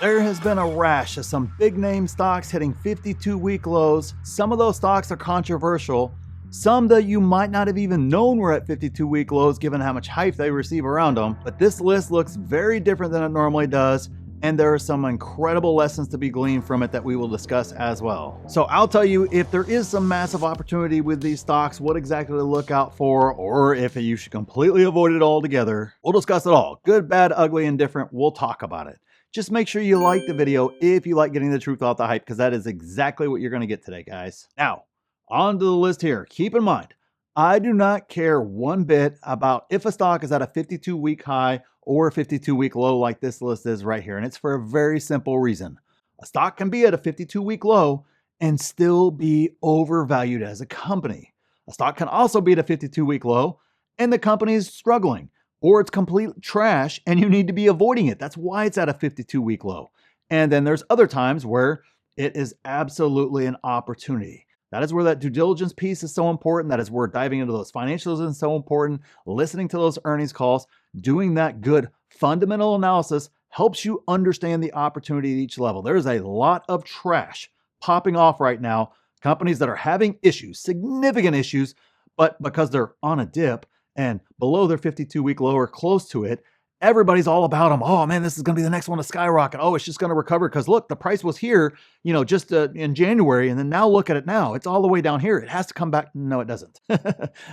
There has been a rash of some big name stocks hitting 52-week lows. Some of those stocks are controversial. Some that you might not have even known were at 52-week lows given how much hype they receive around them. But this list looks very different than it normally does, and there are some incredible lessons to be gleaned from it that we will discuss as well. So I'll tell you if there is some massive opportunity with these stocks, what exactly to look out for, or if you should completely avoid it altogether. We'll discuss it all. Good, bad, ugly, and different. We'll talk about it. Just make sure you like the video if you like getting the truth off the hype, because that is exactly what you're going to get today, guys. Now, on to the list here. Keep in mind, I do not care one bit about if a stock is at a 52-week high or a 52-week low like this list is right here. And it's for a very simple reason. A stock can be at a 52-week low and still be overvalued as a company. A stock can also be at a 52-week low and the company is struggling, or it's complete trash and you need to be avoiding it. That's why it's at a 52-week low. And then there's other times where it is absolutely an opportunity. That is where that due diligence piece is so important. That is where diving into those financials is so important. Listening to those earnings calls, doing that good fundamental analysis helps you understand the opportunity at each level. There's a lot of trash popping off right now. Companies that are having issues, significant issues, but because they're on a dip, and below their 52-week low or close to it, everybody's all about them. Oh man, this is going to be the next one to skyrocket. Oh, it's just going to recover because look, the price was here, just in January, and then now look at it now. It's all the way down here. It has to come back. No, it doesn't.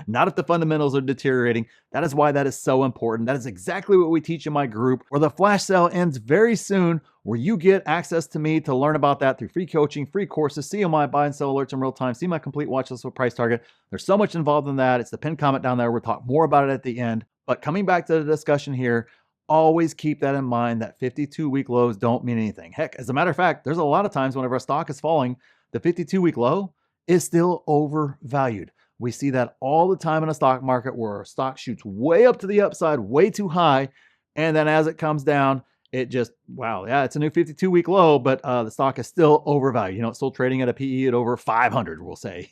Not if the fundamentals are deteriorating. That is why that is so important. That is exactly what we teach in my group, where the flash sale ends very soon, where you get access to me to learn about that through free coaching, free courses, see my buy and sell alerts in real time, see my complete watch list with price target. There's so much involved in that. It's the pinned comment down there. We'll talk more about it at the end. But coming back to the discussion here, always keep that in mind that 52-week lows don't mean anything. Heck, as a matter of fact, there's a lot of times whenever a stock is falling, the 52-week low is still overvalued. We see that all the time in a stock market where a stock shoots way up to the upside, way too high. And then as it comes down, it just, wow, yeah, it's a new 52-week low, but the stock is still overvalued. It's still trading at a PE at over 500, we'll say,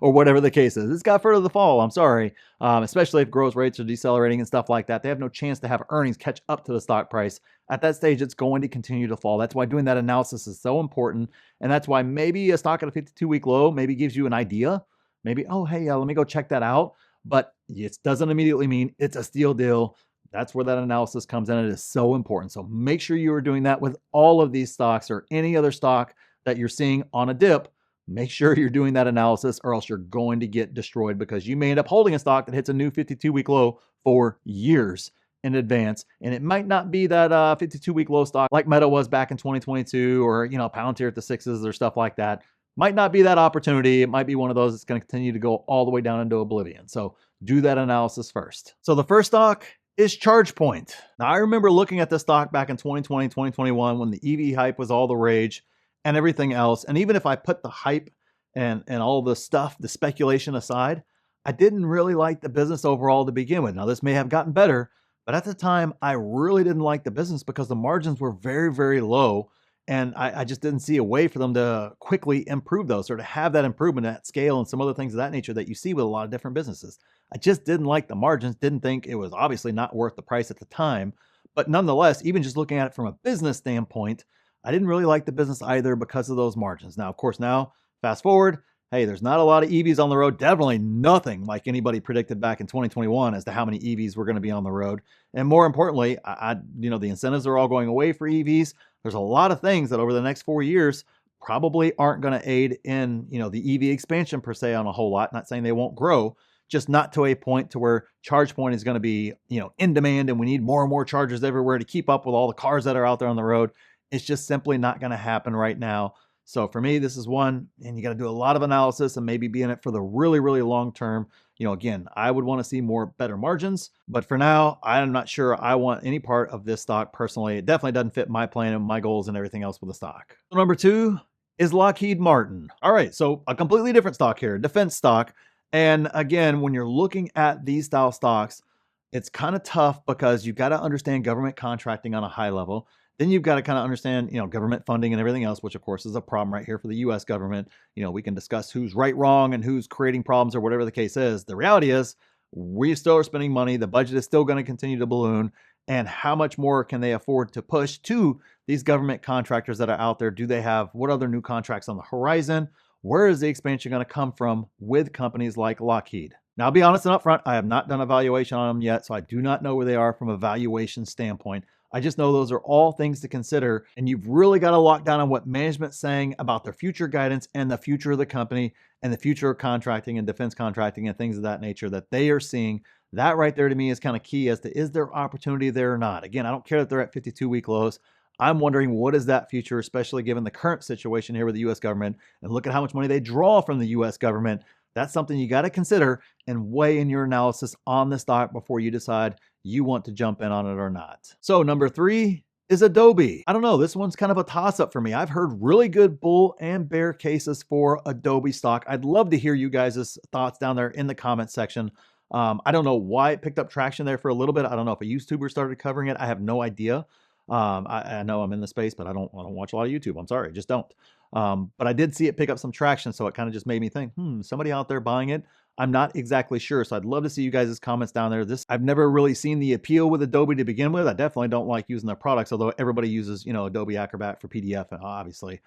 or whatever the case is. It's got further to fall, I'm sorry, especially if growth rates are decelerating and stuff like that. They have no chance to have earnings catch up to the stock price. At that stage, it's going to continue to fall. That's why doing that analysis is so important. And that's why maybe a stock at a 52-week low maybe gives you an idea. Maybe, oh, hey, let me go check that out. But it doesn't immediately mean it's a steal deal. That's where that analysis comes in. It is so important. So make sure you are doing that with all of these stocks or any other stock that you're seeing on a dip. Make sure you're doing that analysis, or else you're going to get destroyed, because you may end up holding a stock that hits a new 52-week low for years in advance. And it might not be that 52-week low stock like Meta was back in 2022, or, Palantir at the sixes or stuff like that. Might not be that opportunity. It might be one of those that's going to continue to go all the way down into oblivion. So do that analysis first. So the first stock is ChargePoint. Now, I remember looking at this stock back in 2020, 2021, when the EV hype was all the rage and everything else. And even if I put the hype and all the stuff, the speculation aside, I didn't really like the business overall to begin with. Now, this may have gotten better, but at the time, I really didn't like the business because the margins were very, very low. And I just didn't see a way for them to quickly improve those, or to have that improvement at scale and some other things of that nature that you see with a lot of different businesses. I just didn't like the margins, didn't think it was obviously not worth the price at the time. But nonetheless, even just looking at it from a business standpoint, I didn't really like the business either because of those margins. Now, of course, fast forward, hey, there's not a lot of EVs on the road. Definitely nothing like anybody predicted back in 2021 as to how many EVs were going to be on the road. And more importantly, the incentives are all going away for EVs. There's a lot of things that over the next 4 years probably aren't going to aid in, the EV expansion per se on a whole lot. Not saying they won't grow, just not to a point to where ChargePoint is going to be, in demand, and we need more and more chargers everywhere to keep up with all the cars that are out there on the road. It's just simply not going to happen right now. So for me, this is one, and you got to do a lot of analysis and maybe be in it for the really, really long term. Again, I would want to see better margins, but for now, I'm not sure I want any part of this stock personally. It definitely doesn't fit my plan and my goals and everything else with the stock. Number two is Lockheed Martin. All right, so a completely different stock here, defense stock. And again, when you're looking at these style stocks, it's kind of tough because you've got to understand government contracting on a high level. Then you've got to kind of understand, government funding and everything else, which of course is a problem right here for the US government. We can discuss who's right, wrong, and who's creating problems or whatever the case is. The reality is we still are spending money. The budget is still going to continue to balloon. and how much more can they afford to push to these government contractors that are out there? Do they have, what other new contracts on the horizon? Where is the expansion going to come from with companies like Lockheed? Now, I'll be honest and upfront, I have not done a valuation on them yet, so I do not know where they are from a valuation standpoint. I just know those are all things to consider, and you've really got to lock down on what management's saying about their future guidance and the future of the company and the future of contracting and defense contracting and things of that nature that they are seeing. That right there to me is kind of key as to, is there opportunity there or not? Again, I don't care that they're at 52-week lows. I'm wondering, what is that future, especially given the current situation here with the U.S. government, and look at how much money they draw from the U.S. government. That's something you got to consider and weigh in your analysis on the stock before you decide you want to jump in on it or not. So number 3 is Adobe. I don't know, this one's kind of a toss-up for me. I've heard really good bull and bear cases for Adobe stock. I'd love to hear you guys' thoughts down there in the comment section. I don't know why it picked up traction there for a little bit. I don't know if a YouTuber started covering it. I have no idea. I know I'm in the space, but I don't watch a lot of YouTube. I'm sorry, I just don't. But I did see it pick up some traction, so it kind of just made me think, somebody out there buying it? I'm not exactly sure, so I'd love to see you guys' comments down there. I've never really seen the appeal with Adobe to begin with. I definitely don't like using their products, although everybody uses, Adobe Acrobat for PDF, and obviously,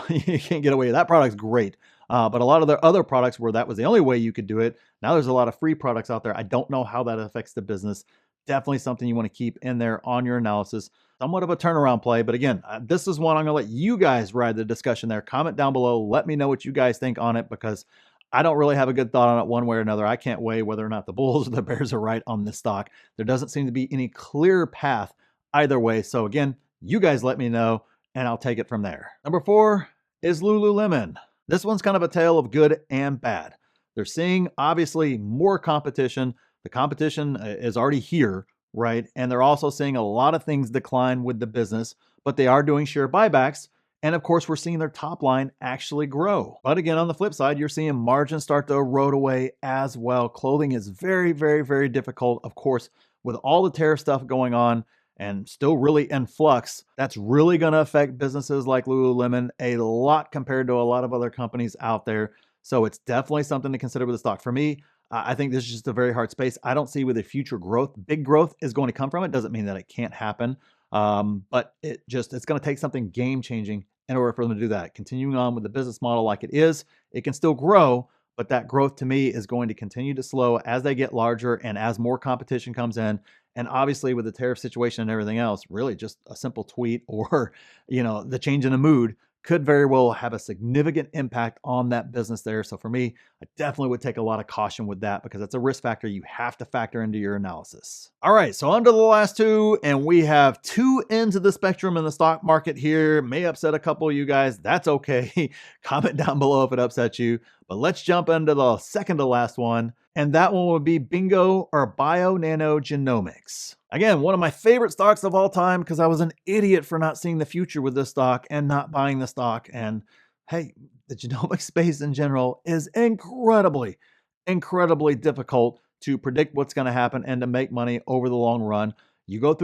you can't get away. That product's great. But a lot of their other products where that was the only way you could do it, now there's a lot of free products out there. I don't know how that affects the business. Definitely something you want to keep in there on your analysis. Somewhat of a turnaround play, but again, this is one I'm going to let you guys ride the discussion there. Comment down below. Let me know what you guys think on it, because I don't really have a good thought on it one way or another. I can't weigh whether or not the bulls or the bears are right on this stock. There doesn't seem to be any clear path either way. So again, you guys let me know and I'll take it from there. Number 4 is Lululemon. This one's kind of a tale of good and bad. They're seeing obviously more competition. The competition is already here, right? And they're also seeing a lot of things decline with the business, but they are doing share buybacks. And of course, we're seeing their top line actually grow. But again, on the flip side, you're seeing margins start to erode away as well. Clothing is very, very, very difficult. Of course, with all the tariff stuff going on and still really in flux, that's really going to affect businesses like Lululemon a lot compared to a lot of other companies out there. So it's definitely something to consider with the stock. For me, I think this is just a very hard space. I don't see where the future growth, big growth is going to come from. It doesn't mean that it can't happen. But it's going to take something game changing in order for them to do that. Continuing on with the business model like it is, it can still grow, but that growth to me is going to continue to slow as they get larger and as more competition comes in. And obviously with the tariff situation and everything else, really just a simple tweet or, the change in the mood could very well have a significant impact on that business there. So for me, I definitely would take a lot of caution with that, because it's a risk factor you have to factor into your analysis. All right, so on to the last 2, and we have 2 ends of the spectrum in the stock market here. May upset a couple of you guys. That's okay. Comment down below if it upsets you. But let's jump into the second to last one, and that one would be Bingo or Bio-Nano-Genomics. Again, one of my favorite stocks of all time, because I was an idiot for not seeing the future with this stock and not buying the stock. And hey, the genomic space in general is incredibly, incredibly difficult to predict what's going to happen and to make money over the long run. You look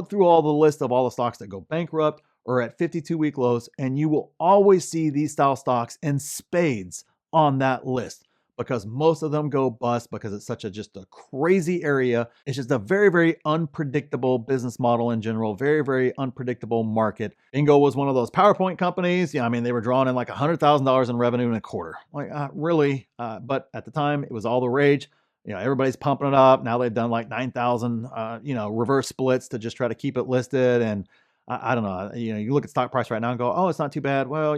through all the list of all the stocks that go bankrupt or at 52-week lows, and you will always see these style stocks in spades on that list, because most of them go bust because it's just a crazy area. It's just a very, very unpredictable business model in general, very, very unpredictable market. Bingo was one of those PowerPoint companies. Yeah, I mean, they were drawing in like $100,000 in revenue in a quarter. Like, really? But at the time, it was all the rage. Everybody's pumping it up. Now they've done like 9,000, reverse splits to just try to keep it listed. And I don't know, you look at stock price right now and go, oh, it's not too bad. Well,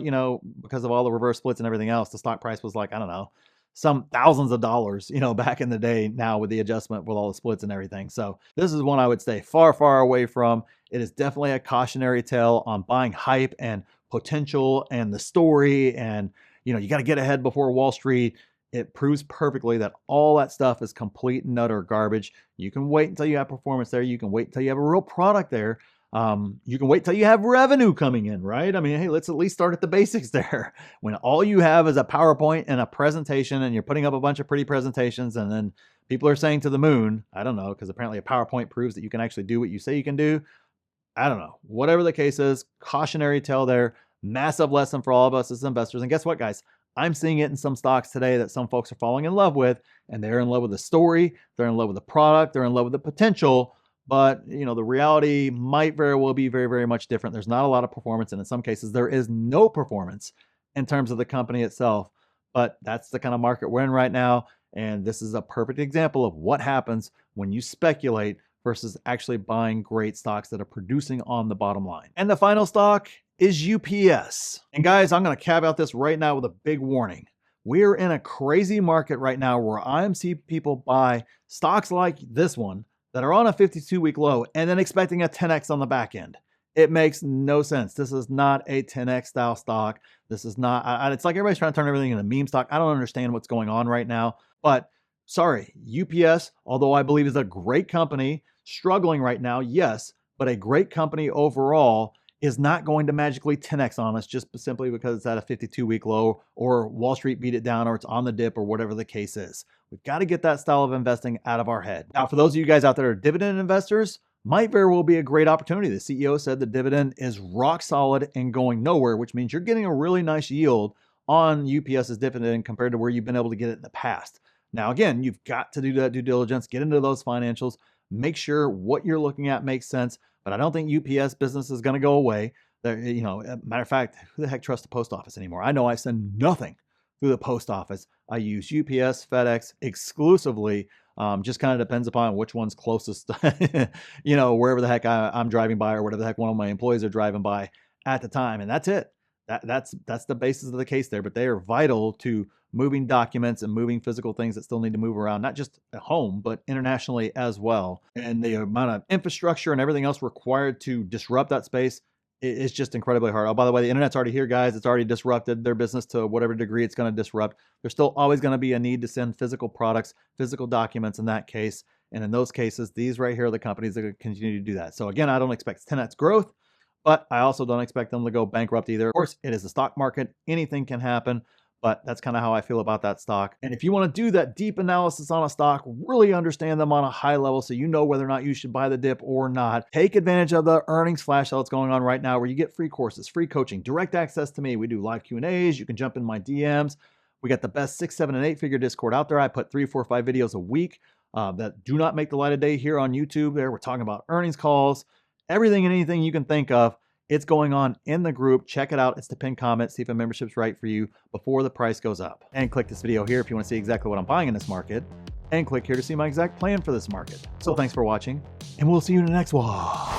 because of all the reverse splits and everything else, the stock price was like, I don't know, some thousands of dollars, back in the day now with the adjustment with all the splits and everything. So this is one I would stay far, far away from. It is definitely a cautionary tale on buying hype and potential and the story. And, you got to get ahead before Wall Street. It proves perfectly that all that stuff is complete and utter garbage. You can wait until you have performance there. You can wait until you have a real product there. You can wait till you have revenue coming in, right? I mean, hey, let's at least start at the basics there. When all you have is a PowerPoint and a presentation, and you're putting up a bunch of pretty presentations, and then people are saying to the moon, I don't know, because apparently a PowerPoint proves that you can actually do what you say you can do. I don't know. Whatever the case is, cautionary tale there. Massive lesson for all of us as investors. And guess what, guys? I'm seeing it in some stocks today that some folks are falling in love with, and they're in love with the story. They're in love with the product. They're in love with the potential. But the reality might very well be very, very much different. There's not a lot of performance, and in some cases there is no performance in terms of the company itself. But that's the kind of market we're in right now, and this is a perfect example of what happens when you speculate versus actually buying great stocks that are producing on the bottom line. And the final stock is UPS. And guys, I'm going to caveat this right now with a big warning. We're in a crazy market right now where I'm seeing people buy stocks like this one that are on a 52-week low and then expecting a 10x on the back end. It makes no sense. This is not a 10x style stock. This is not, it's like everybody's trying to turn everything into meme stock. I don't understand what's going on right now, but sorry, UPS, although I believe is a great company, struggling right now, yes, but a great company overall is not going to magically 10x on us just simply because it's at a 52-week low or Wall Street beat it down or it's on the dip or whatever the case is. We've got to get that style of investing out of our head. Now, for those of you guys out there who are dividend investors, might very well be a great opportunity. The CEO said the dividend is rock solid and going nowhere, which means you're getting a really nice yield on UPS's dividend compared to where you've been able to get it in the past. Now, again, you've got to do that due diligence, get into those financials, make sure what you're looking at makes sense. But I don't think UPS business is going to go away. Matter of fact, who the heck trusts the post office anymore? I know I send nothing through the post office. I use UPS, FedEx exclusively. Just kind of depends upon which one's closest, wherever the heck I'm driving by or whatever the heck one of my employees are driving by at the time. And that's it. That's the basis of the case there. But they are vital to moving documents and moving physical things that still need to move around, not just at home, but internationally as well. And the amount of infrastructure and everything else required to disrupt that space is just incredibly hard. Oh, by the way, the internet's already here, guys. It's already disrupted their business to whatever degree it's going to disrupt. There's still always going to be a need to send physical products, physical documents in that case. And in those cases, these right here are the companies that continue to do that. So again, I don't expect 10x growth, but I also don't expect them to go bankrupt either. Of course, it is the stock market. Anything can happen. But that's kind of how I feel about that stock. And if you want to do that deep analysis on a stock, really understand them on a high level so you know whether or not you should buy the dip or not, take advantage of the earnings flash sale that's going on right now where you get free courses, free coaching, direct access to me. We do live Q&As. You can jump in my DMs. We got the best 6, 7, and 8-figure Discord out there. I put 3, 4, 5 videos a week that do not make the light of day here on YouTube. There, we're talking about earnings calls, everything and anything you can think of. It's going on in the group. Check it out. It's the pinned comment. See if a membership's right for you before the price goes up. And click this video here if you want to see exactly what I'm buying in this market. And click here to see my exact plan for this market. So thanks for watching, and we'll see you in the next one.